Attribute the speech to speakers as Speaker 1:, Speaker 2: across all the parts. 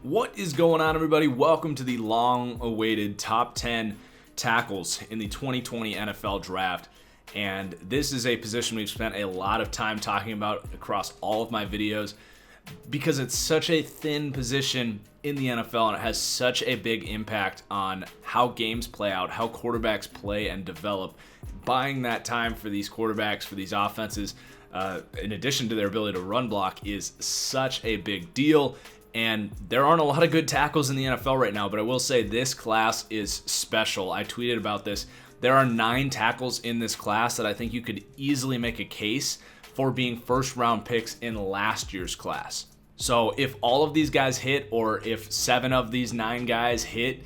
Speaker 1: What is going on, everybody? Welcome to the long-awaited top 10 tackles in the 2020 NFL Draft. And this is a position we've spent a lot of time talking about across all of my videos because it's such a thin position in the NFL and it has such a big impact on how games play out, how quarterbacks play and develop. Buying that time for these quarterbacks, for these offenses, in addition to their ability to run block, is such a big deal. And there aren't a lot of good tackles in the NFL right now, but I will say this class is special. I tweeted about this. There are 9 tackles in this class that I think you could easily make a case for being first-round picks in last year's class. So if all of these guys hit, or if 7 of these 9 guys hit,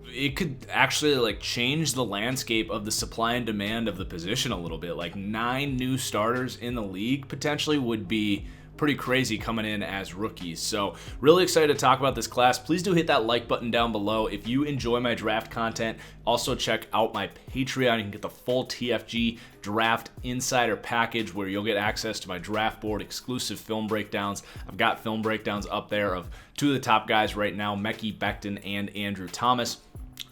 Speaker 1: it could actually change the landscape of the supply and demand of the position a little bit. 9 new starters in the league potentially would be pretty crazy coming in as rookies. So really excited to talk about this class. Please do hit that like button down below if you enjoy my draft content. Also check out my Patreon. You can get the full TFG draft insider package where you'll get access to my draft board, exclusive film breakdowns. I've got film breakdowns up there of 2 of the top guys right now, Mekhi, Becton, and Andrew Thomas.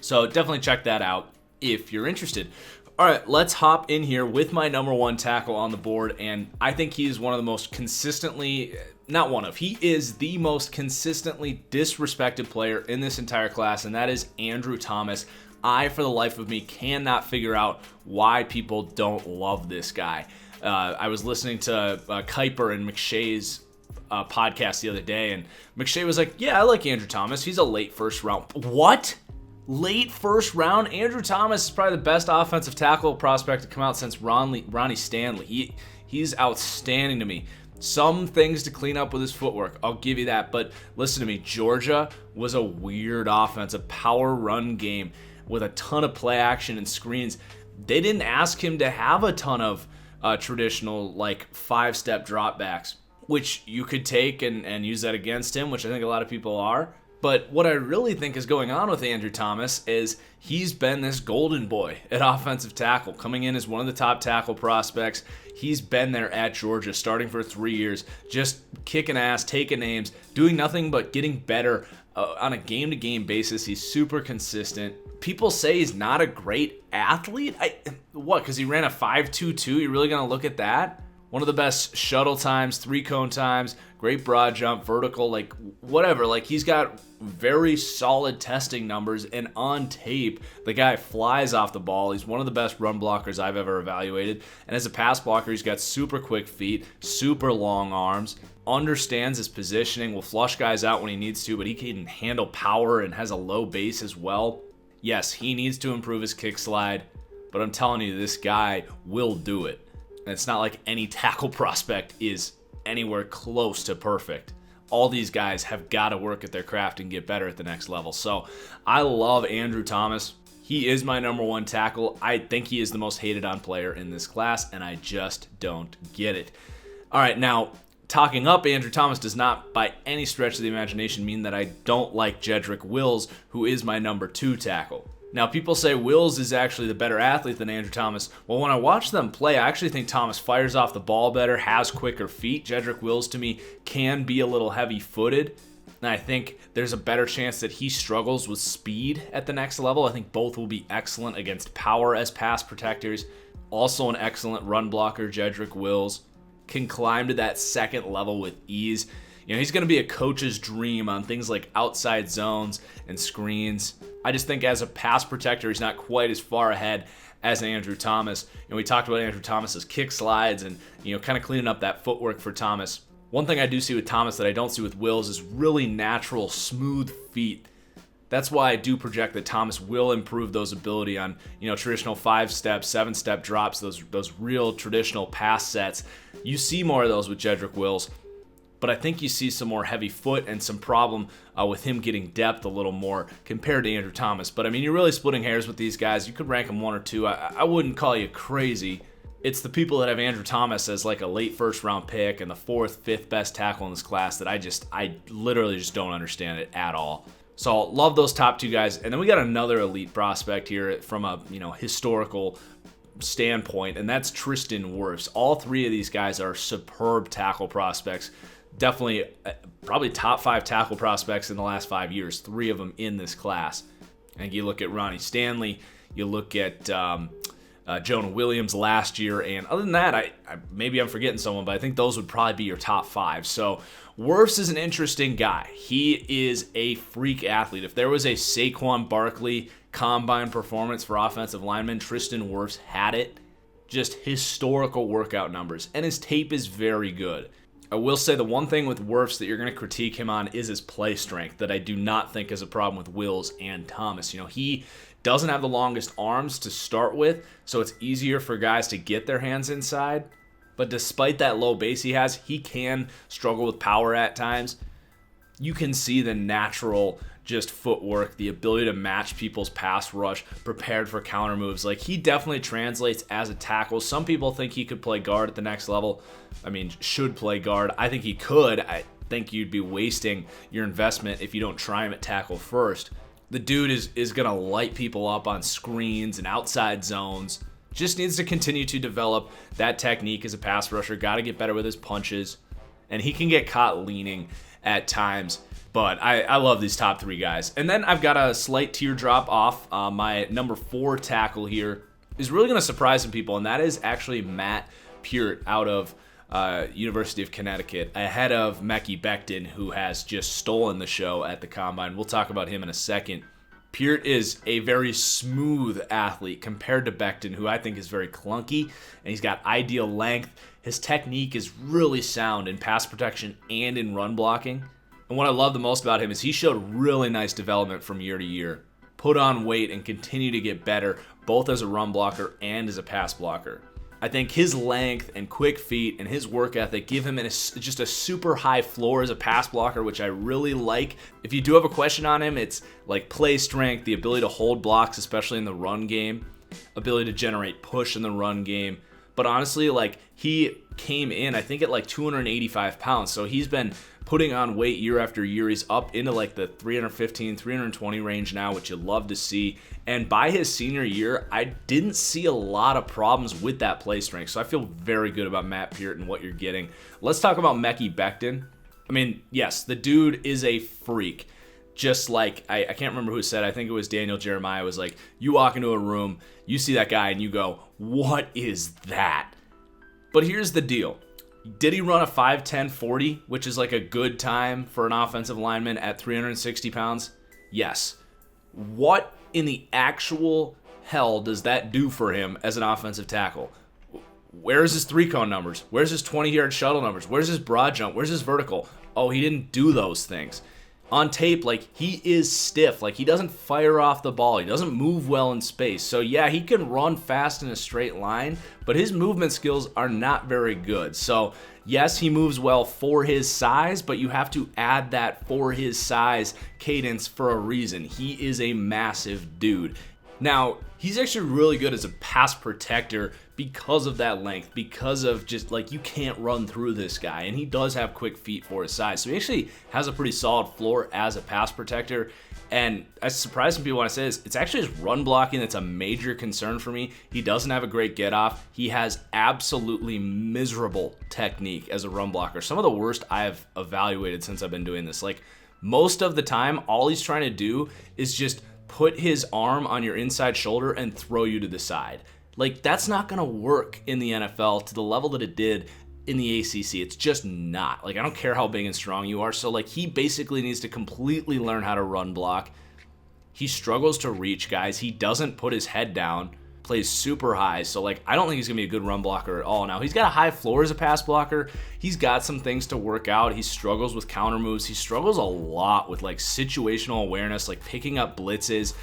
Speaker 1: So definitely check that out if you're interested. All right, let's hop in here with my number 1 tackle on the board, and I think he is one of the most consistently, he is the most consistently disrespected player in this entire class, and that is Andrew Thomas. I, for the life of me, cannot figure out why people don't love this guy. I was listening to Kuiper and McShay's podcast the other day, and McShay was like, yeah, I like Andrew Thomas. He's a late first round. What? Late first round? Andrew Thomas is probably the best offensive tackle prospect to come out since Ronnie Stanley. He's outstanding to me. Some things to clean up with his footwork, I'll give you that. But listen to me, Georgia was a weird offense, a power run game with a ton of play action and screens. They didn't ask him to have a ton of traditional 5-step dropbacks, which you could take and use that against him, which I think a lot of people are. But what I really think is going on with Andrew Thomas is he's been this golden boy at offensive tackle, coming in as one of the top tackle prospects. He's been there at Georgia, starting for 3 years, just kicking ass, taking names, doing nothing but getting better on a game-to-game basis. He's super consistent. People say he's not a great athlete. What, because he ran a 5.22? You're really going to look at that? One of the best shuttle times, 3-cone times, great broad jump, vertical, whatever. He's got very solid testing numbers, and on tape, the guy flies off the ball. He's one of the best run blockers I've ever evaluated. And as a pass blocker, he's got super quick feet, super long arms, understands his positioning, will flush guys out when he needs to, but he can handle power and has a low base as well. Yes, he needs to improve his kick slide, but I'm telling you, this guy will do it. And it's not like any tackle prospect is anywhere close to perfect. All these guys have got to work at their craft and get better at the next level. So I love Andrew Thomas. He is my number 1 tackle. I think he is the most hated on player in this class, and I just don't get it. All right, now, talking up Andrew Thomas does not by any stretch of the imagination mean that I don't like Jedrick Wills, who is my number 2 tackle. Now, people say Wills is actually the better athlete than Andrew Thomas. Well, when I watch them play, I actually think Thomas fires off the ball better, has quicker feet. Jedrick Wills, to me, can be a little heavy-footed. And I think there's a better chance that he struggles with speed at the next level. I think both will be excellent against power as pass protectors. Also an excellent run blocker, Jedrick Wills. Can climb to that second level with ease. He's going to be a coach's dream on things like outside zones and screens. I just think as a pass protector, he's not quite as far ahead as Andrew Thomas. We talked about Andrew Thomas's kick slides and, kind of cleaning up that footwork for Thomas. One thing I do see with Thomas that I don't see with Wills is really natural, smooth feet. That's why I do project that Thomas will improve those ability on, traditional 5-step, 7-step drops, those real traditional pass sets. You see more of those with Jedrick Wills. But I think you see some more heavy foot and some problem with him getting depth a little more compared to Andrew Thomas. But, you're really splitting hairs with these guys. You could rank them 1 or 2. I wouldn't call you crazy. It's the people that have Andrew Thomas as a late first-round pick and the 4th, 5th best tackle in this class that I literally just don't understand it at all. So love those top 2 guys. And then we got another elite prospect here from a historical standpoint, and that's Tristan Wirfs. All three of these guys are superb tackle prospects. Definitely, probably top 5 tackle prospects in the last 5 years. 3 of them in this class. And you look at Ronnie Stanley, you look at Jonah Williams last year, and other than that, maybe I'm forgetting someone, but I think those would probably be your top 5. So Wirfs is an interesting guy. He is a freak athlete. If there was a Saquon Barkley combine performance for offensive linemen, Tristan Wirfs had it. Just historical workout numbers, and his tape is very good. I will say the one thing with Wirfs that you're going to critique him on is his play strength that I do not think is a problem with Wills and Thomas. He doesn't have the longest arms to start with, so it's easier for guys to get their hands inside. But despite that low base he has, he can struggle with power at times. You can see the natural just footwork, the ability to match people's pass rush, prepared for counter moves. Like, he definitely translates as a tackle. Some people think he could play guard at the next level. I mean, should play guard. I think he could. I think you'd be wasting your investment if you don't try him at tackle first. The dude is going to light people up on screens and outside zones. Just needs to continue to develop that technique as a pass rusher. Got to get better with his punches. And he can get caught leaning at times. But I love these top 3 guys. And then I've got a slight teardrop off. My number 4 tackle here is really going to surprise some people, and that is actually Matt Peart out of University of Connecticut, ahead of Mekhi Becton, who has just stolen the show at the Combine. We'll talk about him in a second. Peart is a very smooth athlete compared to Becton, who I think is very clunky, and he's got ideal length. His technique is really sound in pass protection and in run blocking. And what I love the most about him is he showed really nice development from year to year. Put on weight and continue to get better, both as a run blocker and as a pass blocker. I think his length and quick feet and his work ethic give him just a super high floor as a pass blocker, which I really like. If you do have a question on him, it's like play strength, the ability to hold blocks, especially in the run game, ability to generate push in the run game. But honestly, like, he came in, I think, at like 285 pounds. So he's been putting on weight year after year. He's up into like the 315, 320 range now, which you love to see. And by his senior year, I didn't see a lot of problems with that play strength. So I feel very good about Matt Peart and what you're getting. Let's talk about Mekhi Becton. I mean, yes, the dude is a freak. Just like, I can't remember who said, I think it was Daniel Jeremiah, was like, you walk into a room, you see that guy, and you go, what is that? But here's the deal. Did he run a 5'10", 40, which is like a good time for an offensive lineman at 360 pounds? Yes. What in the actual hell does that do for him as an offensive tackle? Where's his 3-cone numbers? Where's his 20-yard shuttle numbers? Where's his broad jump? Where's his vertical? Oh, he didn't do those things. On tape, like, he is stiff. Like, he doesn't fire off the ball. He doesn't move well in space. So, yeah, he can run fast in a straight line, but his movement skills are not very good. So, yes, he moves well for his size, but you have to add that for his size cadence for a reason. He is a massive dude. Now, he's actually really good as a pass protector because of that length, because of just, like, you can't run through this guy, and he does have quick feet for his size. So he actually has a pretty solid floor as a pass protector, and I surprised some people when I say this, it's actually his run blocking that's a major concern for me. He doesn't have a great get-off. He has absolutely miserable technique as a run blocker. Some of the worst I have evaluated since I've been doing this. Like, most of the time, all he's trying to do is just put his arm on your inside shoulder and throw you to the side. Like, that's not going to work in the NFL to the level that it did in the ACC. It's just not. Like, I don't care how big and strong you are. So, like, he basically needs to completely learn how to run block. He struggles to reach guys. He doesn't put his head down, plays super high. So, like, I don't think he's going to be a good run blocker at all. Now, he's got a high floor as a pass blocker. He's got some things to work out. He struggles with counter moves. He struggles a lot with, like, situational awareness, like picking up blitzes.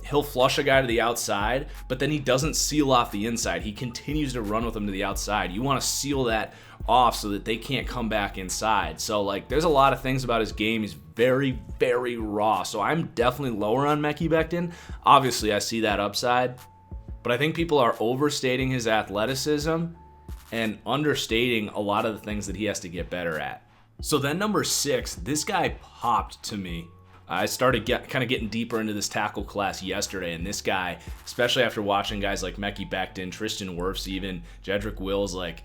Speaker 1: He'll flush a guy to the outside, but then he doesn't seal off the inside. He continues to run with them to the outside. You want to seal that off so that they can't come back inside. So, like, there's a lot of things about his game. He's very, very raw. So I'm definitely lower on Mekhi Becton. Obviously, I see that upside, but I think people are overstating his athleticism and understating a lot of the things that he has to get better at. So then number 6, this guy popped to me I started kind of getting deeper into this tackle class yesterday, and this guy, especially after watching guys like Mekhi Becton, Tristan Wirfs, even Jedrick Wills, like,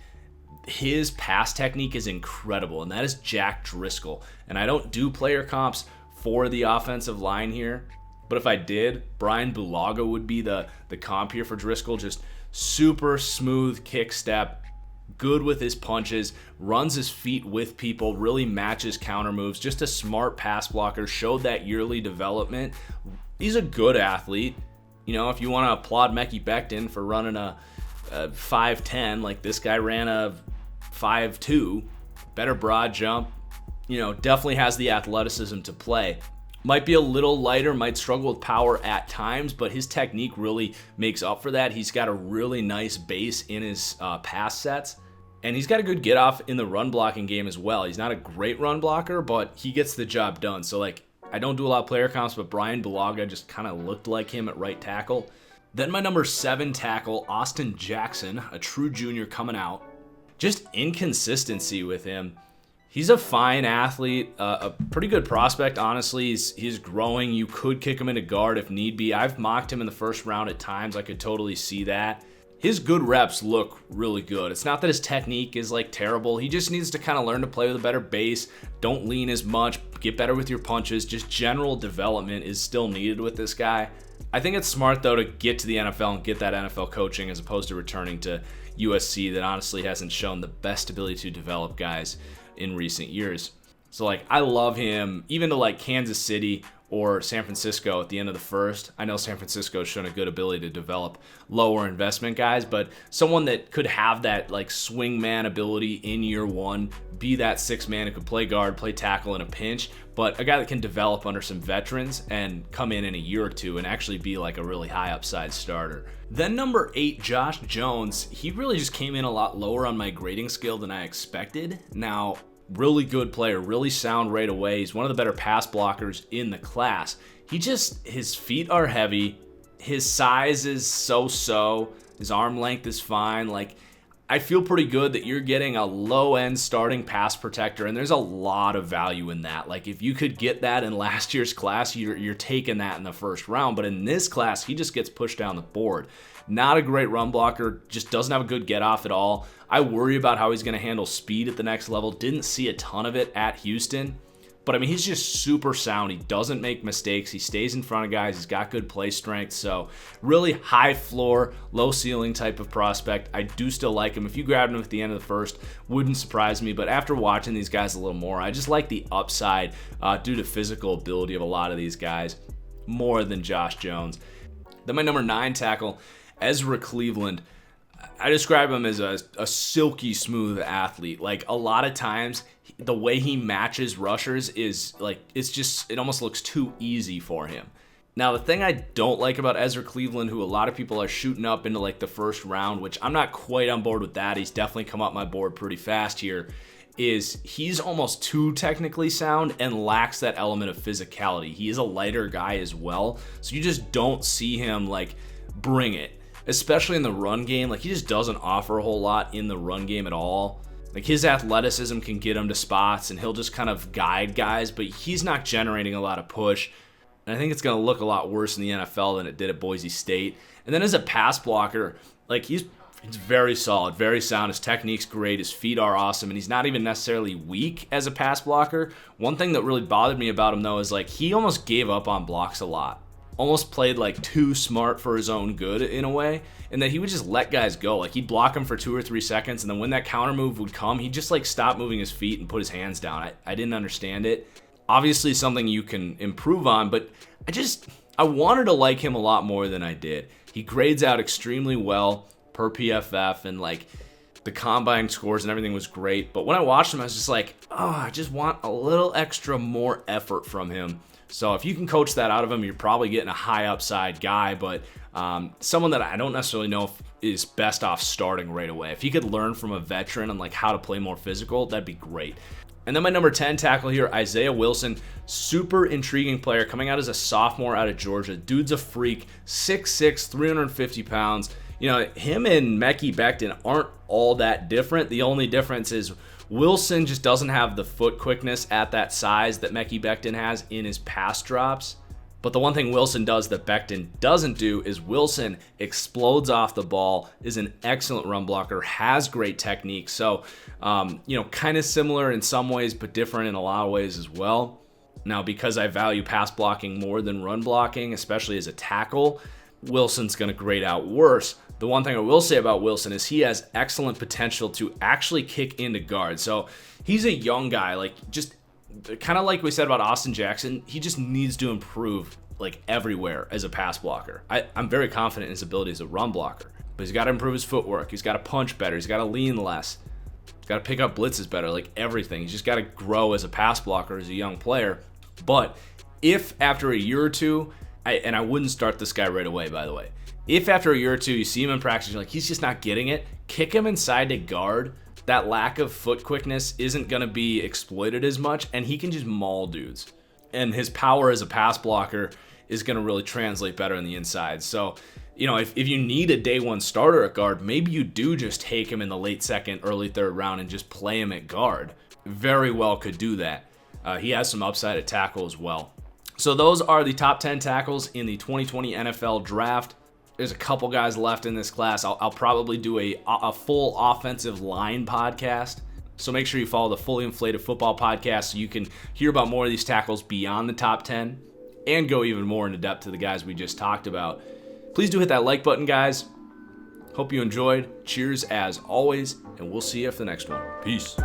Speaker 1: his pass technique is incredible, and that is Jack Driscoll. And I don't do player comps for the offensive line here, but if I did, Brian Bulaga would be the comp here for Driscoll. Just super smooth kick step, good with his punches, runs his feet with people, really matches counter moves, just a smart pass blocker, showed that yearly development. He's a good athlete. You know, if you want to applaud Mekhi Becton for running a 5'10", like this guy ran a 5'2", better broad jump, you know, definitely has the athleticism to play. Might be a little lighter, might struggle with power at times, but his technique really makes up for that. He's got a really nice base in his pass sets, and he's got a good get off in the run blocking game as well. He's not a great run blocker, but he gets the job done. So, like, I don't do a lot of player comps, but Brian Bulaga just kind of looked like him at right tackle. Then my number 7 tackle, Austin Jackson, a true junior coming out. Just inconsistency with him. He's a fine athlete, a pretty good prospect, honestly. He's growing. You could kick him into guard if need be. I've mocked him in the first round at times. I could totally see that. His good reps look really good. It's not that his technique is like terrible. He just needs to kind of learn to play with a better base. Don't lean as much. Get better with your punches. Just general development is still needed with this guy. I think it's smart, though, to get to the NFL and get that NFL coaching as opposed to returning to USC that honestly hasn't shown the best ability to develop guys in recent years. So, like, I love him even to, like, Kansas City or San Francisco at the end of the first. I know San Francisco's shown a good ability to develop lower investment guys, but someone that could have that, like, swingman ability in year one, be that 6-man who could play guard, play tackle in a pinch, but a guy that can develop under some veterans and come in a year or two and actually be like a really high upside starter. Then number 8, Josh Jones. He really just came in a lot lower on my grading scale than I expected. Now, really good player, really sound right away. He's one of the better pass blockers in the class. His feet are heavy. His size is so-so. His arm length is fine. Like, I feel pretty good that you're getting a low-end starting pass protector, and there's a lot of value in that. Like, if you could get that in last year's class, you're taking that in the first round. But in this class, he just gets pushed down the board. Not a great run blocker, just doesn't have a good get-off at all. I worry about how he's going to handle speed at the next level. Didn't see a ton of it at Houston. But, I mean, he's just super sound. He doesn't make mistakes. He stays in front of guys. He's got good play strength. So, really high floor, low ceiling type of prospect. I do still like him. If you grabbed him at the end of the first, wouldn't surprise me. But after watching these guys a little more, I just like the upside due to physical ability of a lot of these guys more than Josh Jones. Then my number 9 tackle, Ezra Cleveland. I describe him as a silky smooth athlete. Like, a lot of times, the way he matches rushers is like, it almost looks too easy for him. Now, the thing I don't like about Ezra Cleveland, who a lot of people are shooting up into like the first round, which I'm not quite on board with that. He's definitely come up my board pretty fast here, is he's almost too technically sound and lacks that element of physicality. He is a lighter guy as well, so you just don't see him like bring it. Especially in the run game, like, he just doesn't offer a whole lot in the run game at all. Like, his athleticism can get him to spots, and he'll just kind of guide guys, but he's not generating a lot of push. And I think it's going to look a lot worse in the NFL than it did at Boise State. And then as a pass blocker, like, he's very solid, very sound. His technique's great. His feet are awesome, and he's not even necessarily weak as a pass blocker. One thing that really bothered me about him, though, is, like, he almost gave up on blocks a lot. Almost played like too smart for his own good in a way, and that he would just let guys go. Like, he'd block him for 2 or 3 seconds, and then when that counter move would come, he'd just like stop moving his feet and put his hands down. I didn't understand it. Obviously something you can improve on, but I wanted to like him a lot more than I did. He grades out extremely well per PFF, and like the combine scores and everything was great, but when I watched him, I was just like, oh, I just want a little extra more effort from him. So if you can coach that out of him, you're probably getting a high upside guy, but someone that I don't necessarily know if is best off starting right away. If he could learn from a veteran on like how to play more physical, that'd be great. And then my number 10 tackle here, Isaiah Wilson, super intriguing player coming out as a sophomore out of Georgia. Dude's a freak, 6'6", 350 pounds. You know, him and Mekhi Becton aren't all that different. The only difference is Wilson just doesn't have the foot quickness at that size that Mekhi Becton has in his pass drops. But the one thing Wilson does that Becton doesn't do is Wilson explodes off the ball, is an excellent run blocker, has great technique. So, kind of similar in some ways, but different in a lot of ways as well. Now, because I value pass blocking more than run blocking, especially as a tackle, Wilson's going to grade out worse. The one thing I will say about Wilson is he has excellent potential to actually kick into guard. So he's a young guy, just kind of like we said about Austin Jackson, he just needs to improve everywhere as a pass blocker. I'm very confident in his ability as a run blocker, but he's got to improve his footwork. He's got to punch better. He's got to lean less. He's got to pick up blitzes better, everything. He's just got to grow as a pass blocker as a young player. But if after a year or two, and I wouldn't start this guy right away, by the way, if after a year or two you see him in practice, you're like, he's just not getting it, kick him inside to guard. That lack of foot quickness isn't going to be exploited as much, and he can just maul dudes. And his power as a pass blocker is going to really translate better in the inside. So, if you need a day one starter at guard, maybe you do just take him in the late second, early third round and just play him at guard. Very well could do that. He has some upside at tackle as well. So those are the top 10 tackles in the 2020 NFL Draft. There's a couple guys left in this class. I'll probably do a full offensive line podcast. So make sure you follow the Fully Inflated Football podcast so you can hear about more of these tackles beyond the top 10 and go even more into depth to the guys we just talked about. Please do hit that like button, guys. Hope you enjoyed. Cheers as always, and we'll see you for the next one. Peace.